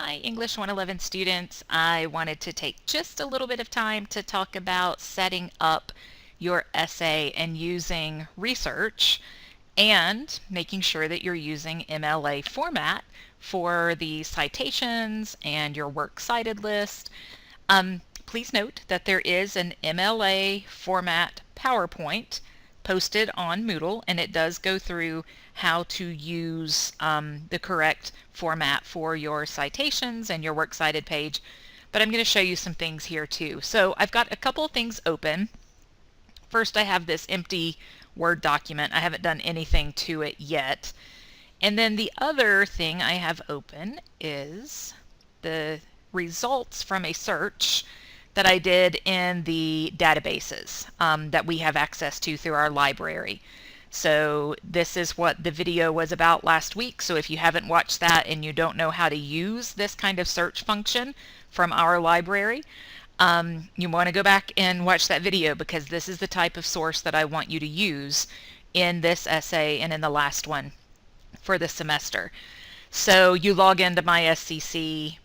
Hi, English 111 students. I wanted to take just a little bit of time to talk about setting up your essay and using research and making sure that you're using MLA format for the citations and your works cited list. Please note that there is an MLA format PowerPoint posted on Moodle, and it does go through how to use the correct format for your citations and your works cited page. But I'm going to show you some things here too. So I've got a couple of things open. First, I have this empty Word document. I haven't done anything to it yet. And then the other thing I have open is the results from a search that I did in the databases that we have access to through our library. So this is what the video was about last week. So if you haven't watched that and you don't know how to use this kind of search function from our library, you want to go back and watch that video, because this is the type of source that I want you to use in this essay and in the last one for the semester. So you log into my SCC,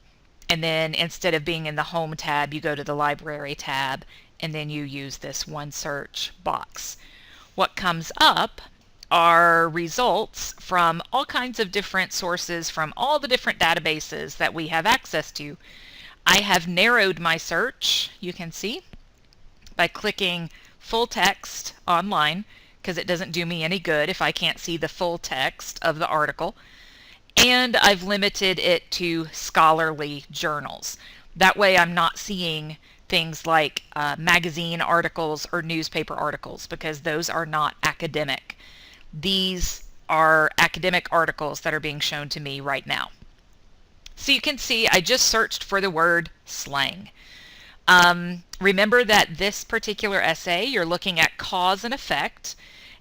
and then instead of being in the Home tab, you go to the Library tab, and then you use this one search box. What comes up are results from all kinds of different sources from all the different databases that we have access to. I have narrowed my search, you can see, by clicking full text online, because it doesn't do me any good if I can't see the full text of the article. And I've limited it to scholarly journals. That way I'm not seeing things like magazine articles or newspaper articles, because those are not academic. These are academic articles that are being shown to me right now. So you can see I just searched for the word slang. Remember that this particular essay, you're looking at cause and effect,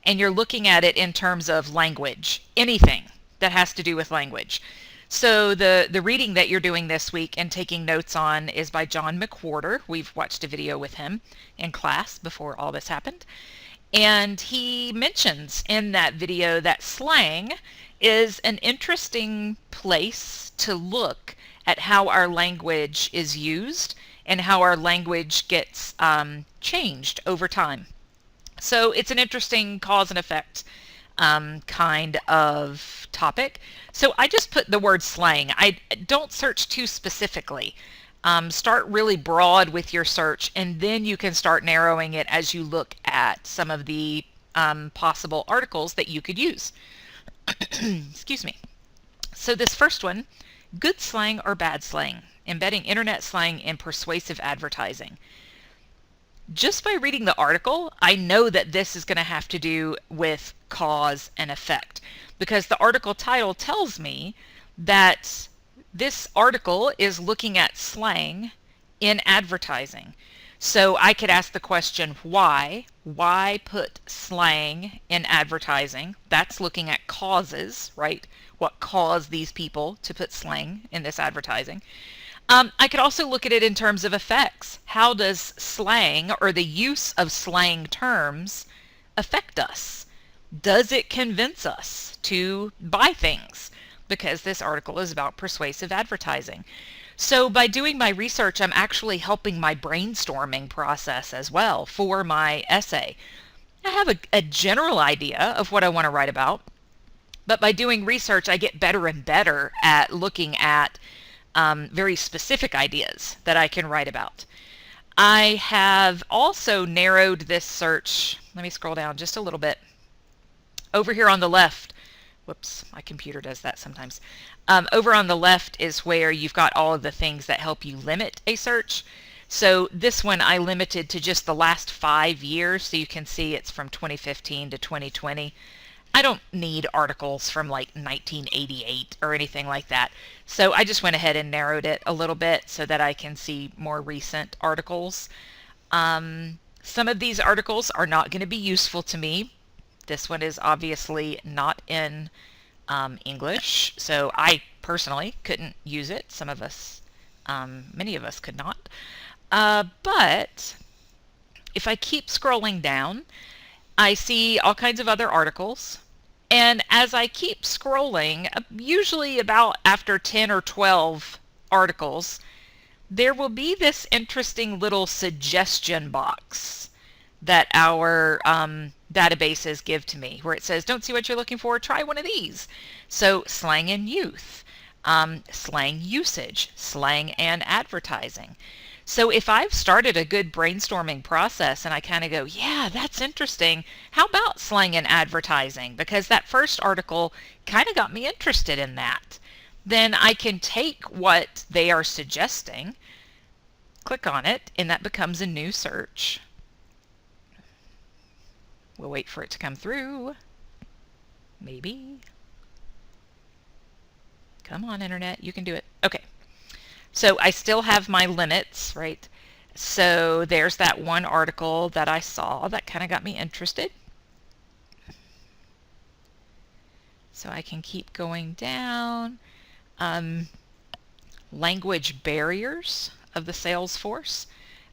and you're looking at it in terms of language, anything that has to do with language. So the reading that you're doing this week and taking notes on is by John McWhorter. We've watched a video with him in class before all this happened. And he mentions in that video that slang is an interesting place to look at how our language is used and how our language gets changed over time. So it's an interesting cause and effect kind of topic. So I just put the word slang. I don't search too specifically. Start really broad with your search, and then you can start narrowing it as you look at some of the possible articles that you could use. Excuse me. So this first one, good slang or bad slang, embedding internet slang in persuasive advertising. Just by reading the article, I know that this is going to have to do with cause and effect, because the article title tells me that this article is looking at slang in advertising. So I could ask the question, why? Why put slang in advertising? That's looking at causes, right? What caused these people to put slang in this advertising? I could also look at it in terms of effects. How does slang, or the use of slang terms, affect us? Does it convince us to buy things? Because this article is about persuasive advertising. So by doing my research, I'm actually helping my brainstorming process as well for my essay. I have a general idea of what I want to write about, but by doing research, I get better and better at looking at very specific ideas that I can write about. I have also narrowed this search. Let me scroll down just a little bit. Over here on the left, whoops, my computer does that sometimes. Over on the left is where you've got all of the things that help you limit a search. So this one I limited to just the last 5 years, so you can see it's from 2015 to 2020. I don't need articles from like 1988 or anything like that. So I just went ahead and narrowed it a little bit so that I can see more recent articles. Some of these articles are not going to be useful to me. This one is obviously not in English, so I personally couldn't use it. Some of us, many of us could not. But if I keep scrolling down, I see all kinds of other articles. And as I keep scrolling, usually about after 10 or 12 articles, there will be this interesting little suggestion box that our databases give to me, where it says, don't see what you're looking for, try one of these. So slang and youth, slang usage, slang and advertising. So if I've started a good brainstorming process and I kind of go, yeah, that's interesting, how about slang and advertising? Because that first article kind of got me interested in that. Then I can take what they are suggesting, click on it, and that becomes a new search. We'll wait for it to come through. Maybe. Come on, Internet, you can do it. Okay. So I still have my limits, right? So there's that one article that I saw that kind of got me interested. So I can keep going down. Language barriers of the Salesforce.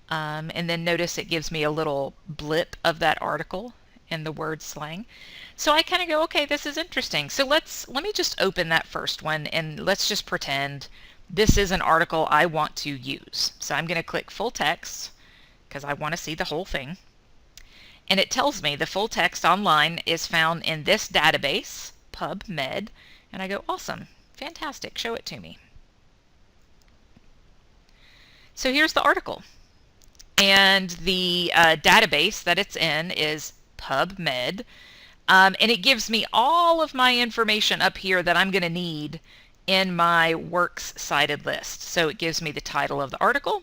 And then notice it gives me a little blip of that article and the word slang. So I kind of go, okay, this is interesting. So let me just open that first one and let's just pretend this is an article I want to use. So I'm going to click full text because I want to see the whole thing. And it tells me the full text online is found in this database, PubMed. And I go, awesome, fantastic, show it to me. So here's the article. And the database that it's in is PubMed. And it gives me all of my information up here that I'm going to need in my works cited list. So it gives me the title of the article.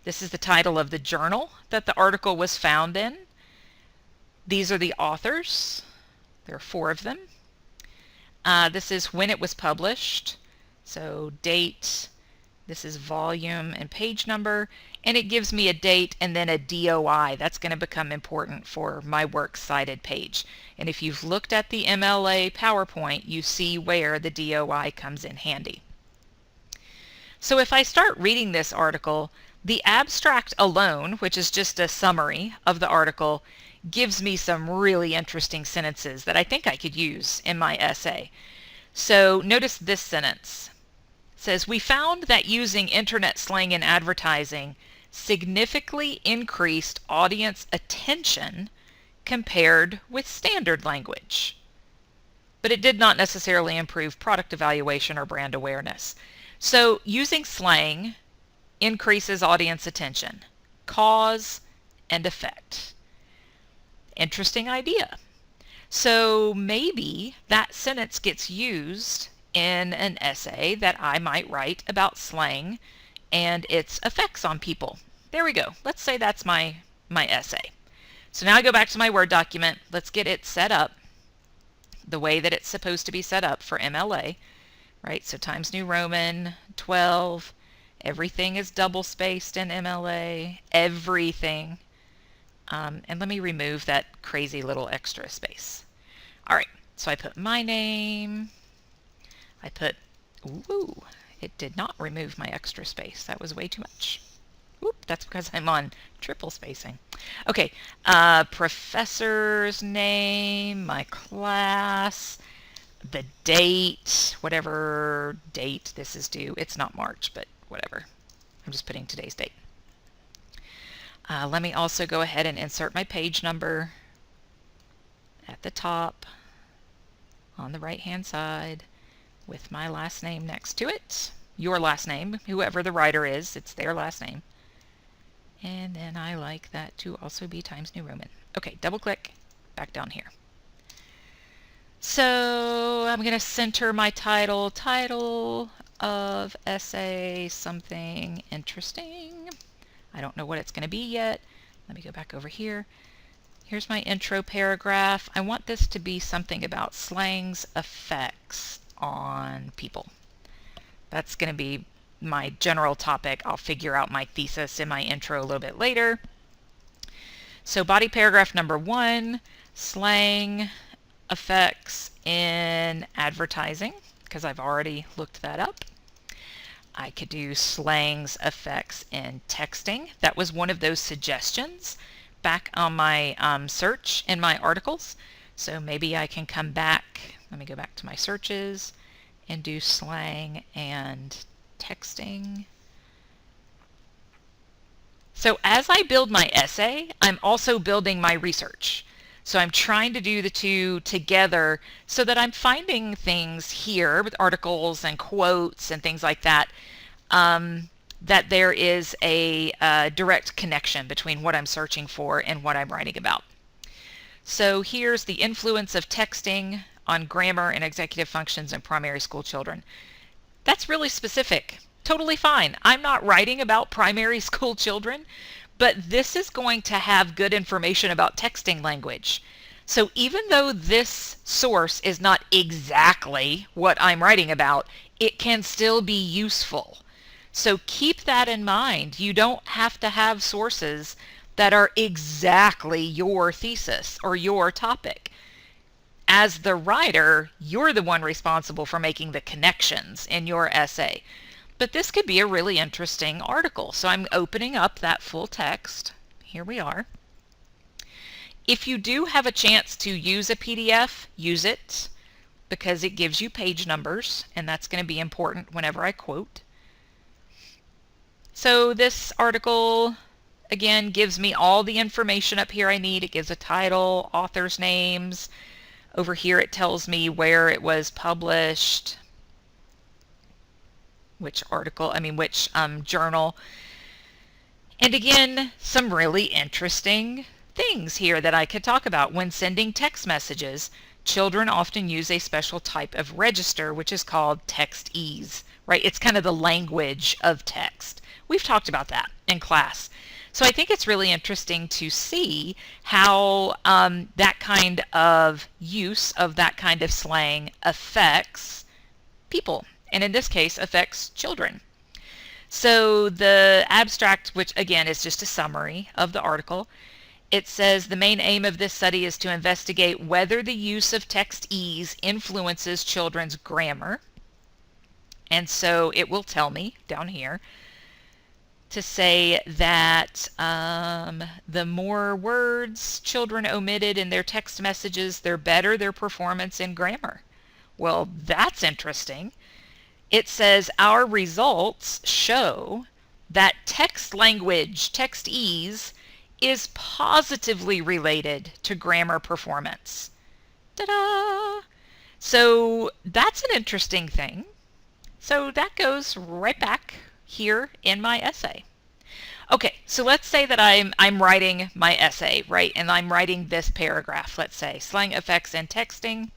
This is the title of the journal that the article was found in. These are the authors. There are 4 of them. This is when it was published. So date. This is volume and page number, and it gives me a date and then a DOI. That's going to become important for my works cited page. And if you've looked at the MLA PowerPoint, you see where the DOI comes in handy. So if I start reading this article, the abstract alone, which is just a summary of the article, gives me some really interesting sentences that I think I could use in my essay. So notice this sentence. Says, we found that using internet slang in advertising significantly increased audience attention compared with standard language. But it did not necessarily improve product evaluation or brand awareness. So using slang increases audience attention. Cause and effect. Interesting idea. So maybe that sentence gets used in an essay that I might write about slang and its effects on people. There we go. Let's say that's my essay. So now I go back to my Word document. Let's get it set up the way that it's supposed to be set up for MLA, right? So Times New Roman 12. Everything is double spaced in MLA. Everything. And let me remove that crazy little extra space. All right. So I put my name. I put, ooh, it did not remove my extra space. That was way too much. Whoop, that's because I'm on triple spacing. Okay, professor's name, my class, the date, whatever date this is due. It's not March, but whatever. I'm just putting today's date. Let me also go ahead and insert my page number at the top on the right-hand side, with my last name next to it. Your last name, whoever the writer is, it's their last name. And then I like that to also be Times New Roman. Okay, double click, back down here. So I'm going to center my title of essay, something interesting. I don't know what it's going to be yet. Let me go back over here. Here's my intro paragraph. I want this to be something about slang's effects on people. That's going to be my general topic. I'll figure out my thesis in my intro a little bit later. So body paragraph number 1, slang effects in advertising, because I've already looked that up. I could do slang's effects in texting. That was one of those suggestions back on my search in my articles. So maybe I can come back, let me go back to my searches and do slang and texting. So as I build my essay, I'm also building my research. So I'm trying to do the two together so that I'm finding things here with articles and quotes and things like that, that there is a direct connection between what I'm searching for and what I'm writing about. So here's the influence of texting on grammar and executive functions in primary school children. That's really specific. Totally fine. I'm not writing about primary school children, but this is going to have good information about texting language. So even though this source is not exactly what I'm writing about, it can still be useful. So keep that in mind. You don't have to have sources that are exactly your thesis or your topic. As the writer, you're the one responsible for making the connections in your essay. But this could be a really interesting article. So I'm opening up that full text. Here we are. If you do have a chance to use a PDF, use it, because it gives you page numbers, and that's going to be important whenever I quote. So this article, again, gives me all the information up here I need. It gives a title, authors' names. Over here it tells me where it was published, which journal. And again, some really interesting things here that I could talk about. When sending text messages, children often use a special type of register, which is called text ease, right? It's kind of the language of text. We've talked about that in class. So I think it's really interesting to see how that kind of use of that kind of slang affects people, and in this case affects children. So the abstract, which again is just a summary of the article, it says the main aim of this study is to investigate whether the use of text ease influences children's grammar. And so it will tell me down here to say that the more words children omitted in their text messages, the better their performance in grammar. Well, that's interesting. It says our results show that text language, text ease, is positively related to grammar performance. Ta-da! So that's an interesting thing. So that goes right back here in my essay. Okay, so let's say that I'm writing my essay, right? And I'm writing this paragraph, let's say, slang effects in texting.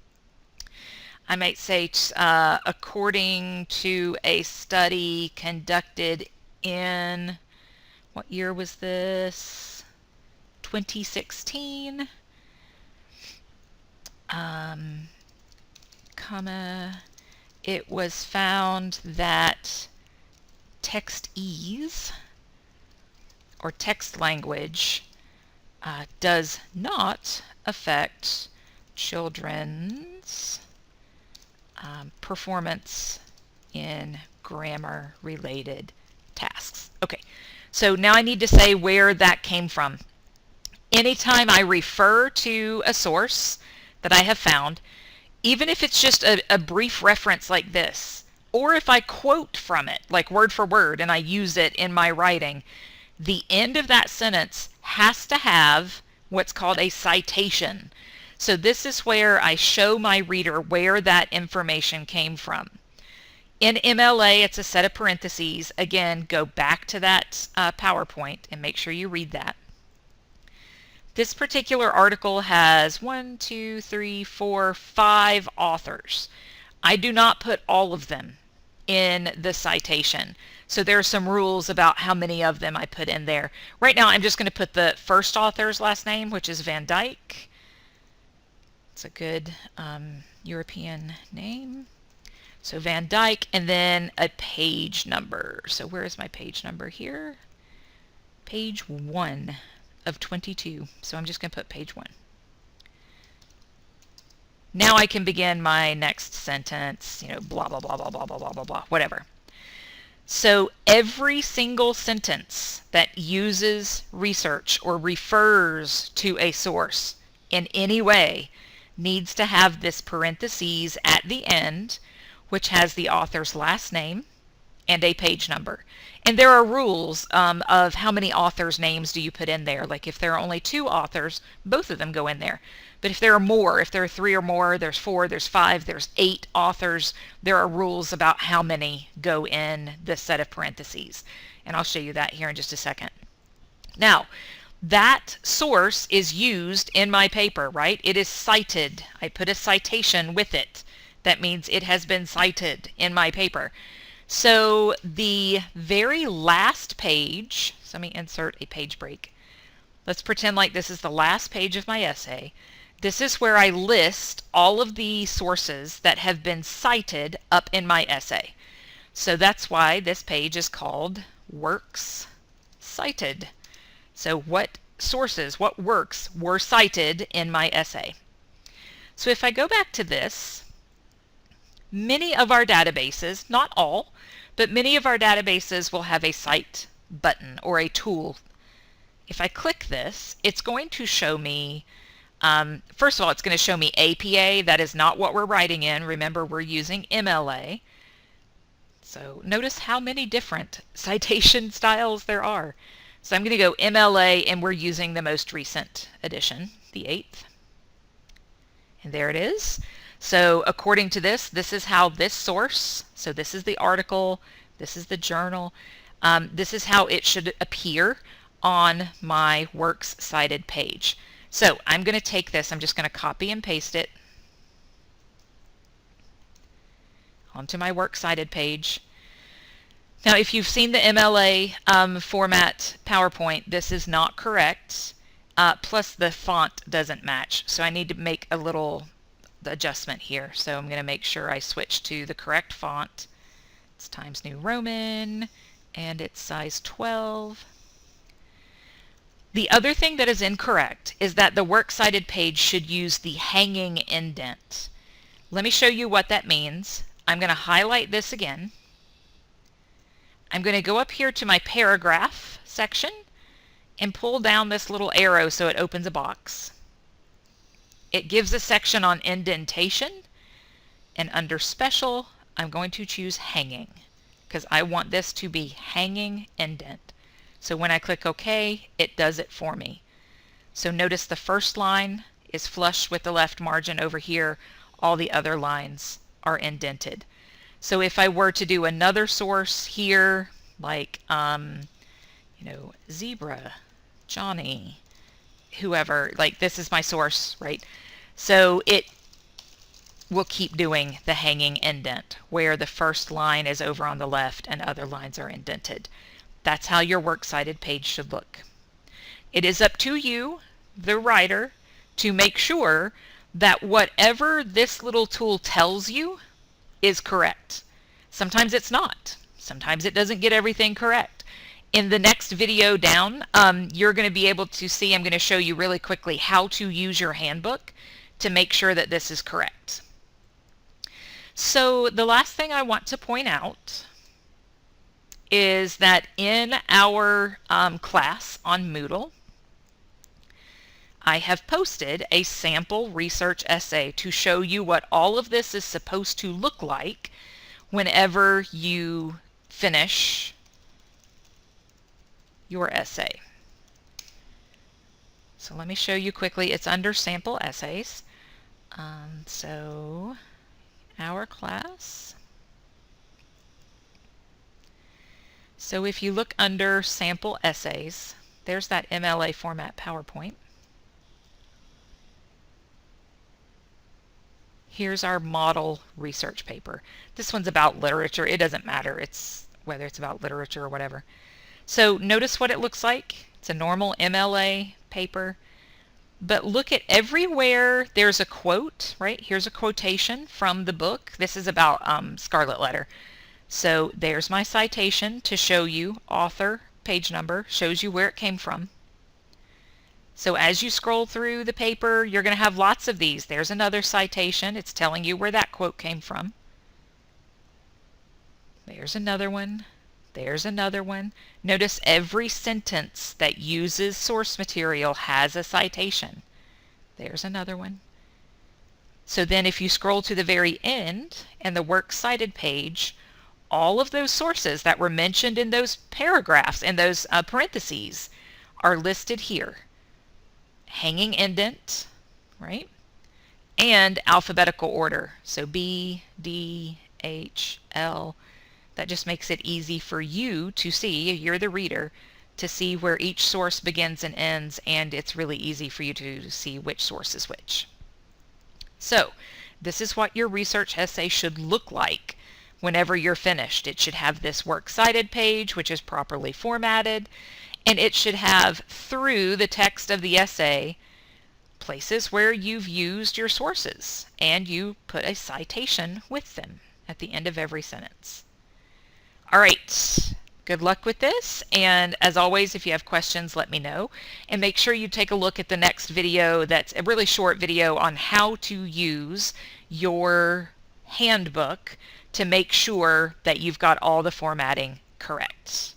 I might say, according to a study conducted in, what year was this? 2016. It was found that text ease or text language does not affect children's performance in grammar related tasks. Okay, so now I need to say where that came from. Anytime I refer to a source that I have found, even if it's just a brief reference like this, or if I quote from it, like word for word, and I use it in my writing, the end of that sentence has to have what's called a citation. So this is where I show my reader where that information came from. In MLA, it's a set of parentheses. Again, go back to that PowerPoint and make sure you read that. This particular article has 5 authors. I do not put all of them in the citation. So there are some rules about how many of them I put in there. Right now I'm just going to put the first author's last name, which is Van Dyke. It's a good European name. So Van Dyke, and then a page number. So where is my page number here? Page 1 of 22. So I'm just going to put page 1. Now I can begin my next sentence, blah, blah, blah, blah, blah, blah, blah, blah, blah, whatever. So every single sentence that uses research or refers to a source in any way needs to have this parentheses at the end, which has the author's last name and a page number. And there are rules of how many authors' names do you put in there. Like if there are only 2 authors, both of them go in there. But if there are more, if there are 3 or more, there's 4, there's 5, there's 8 authors, there are rules about how many go in this set of parentheses. And I'll show you that here in just a second. Now, that source is used in my paper, right? It is cited. I put a citation with it. That means it has been cited in my paper. So the very last page, so let me insert a page break. Let's pretend like this is the last page of my essay. This is where I list all of the sources that have been cited up in my essay. So that's why this page is called Works Cited. So what sources, what works were cited in my essay? So if I go back to this, many of our databases, not all, but many of our databases will have a Cite button or a tool. If I click this, it's going to show me, first of all, it's going to show me APA. That is not what we're writing in. Remember, we're using MLA. So notice how many different citation styles there are. So I'm going to go MLA, and we're using the most recent edition, the 8th. And there it is. So according to this, this is how this source, so this is the article, this is the journal, this is how it should appear on my Works Cited page. So I'm going to take this, I'm just going to copy and paste it onto my Works Cited page. Now, if you've seen the MLA format PowerPoint, this is not correct. Plus the font doesn't match. So I need to make a little adjustment here. So I'm going to make sure I switch to the correct font. It's Times New Roman and it's size 12. The other thing that is incorrect is that the Works Cited page should use the hanging indent. Let me show you what that means. I'm going to highlight this again. I'm going to go up here to my paragraph section and pull down this little arrow so it opens a box. It gives a section on indentation, and under special I'm going to choose hanging because I want this to be hanging indent. So when I click OK, it does it for me. So notice the first line is flush with the left margin over here. All the other lines are indented. So if I were to do another source here, like, Zebra, Johnny, whoever, like this is my source, right? So it will keep doing the hanging indent where the first line is over on the left and other lines are indented. That's how your Works Cited page should look. It is up to you, the writer, to make sure that whatever this little tool tells you is correct. Sometimes it's not. Sometimes it doesn't get everything correct. In the next video down, you're going to be able to see, I'm going to show you really quickly how to use your handbook to make sure that this is correct. So the last thing I want to point out is that in our class on Moodle, I have posted a sample research essay to show you what all of this is supposed to look like whenever you finish your essay. So let me show you quickly. It's under sample essays. So our class. So if you look under sample essays, there's that MLA format PowerPoint. Here's our model research paper. This one's about literature. It doesn't matter. It's whether it's about literature or whatever. So notice what it looks like. It's a normal MLA paper. But look at everywhere there's a quote, right? Here's a quotation from the book. This is about Scarlet Letter. So there's my citation to show you author, page number, shows you where it came from. So as you scroll through the paper, you're going to have lots of these. There's another citation. It's telling you where that quote came from. There's another one. There's another one. Notice every sentence that uses source material has a citation. There's another one. So then if you scroll to the very end and the Works Cited page, all of those sources that were mentioned in those paragraphs and those parentheses are listed here. Hanging indent, right? And alphabetical order. So B, D, H, L. That just makes it easy for you to see, you're the reader, to see where each source begins and ends, and it's really easy for you to see which source is which. So, this is what your research essay should look like whenever you're finished. It should have this Works Cited page, which is properly formatted, and it should have, through the text of the essay, places where you've used your sources, and you put a citation with them at the end of every sentence. All right, good luck with this, and as always, if you have questions, let me know, and make sure you take a look at the next video. That's a really short video on how to use your handbook to make sure that you've got all the formatting correct.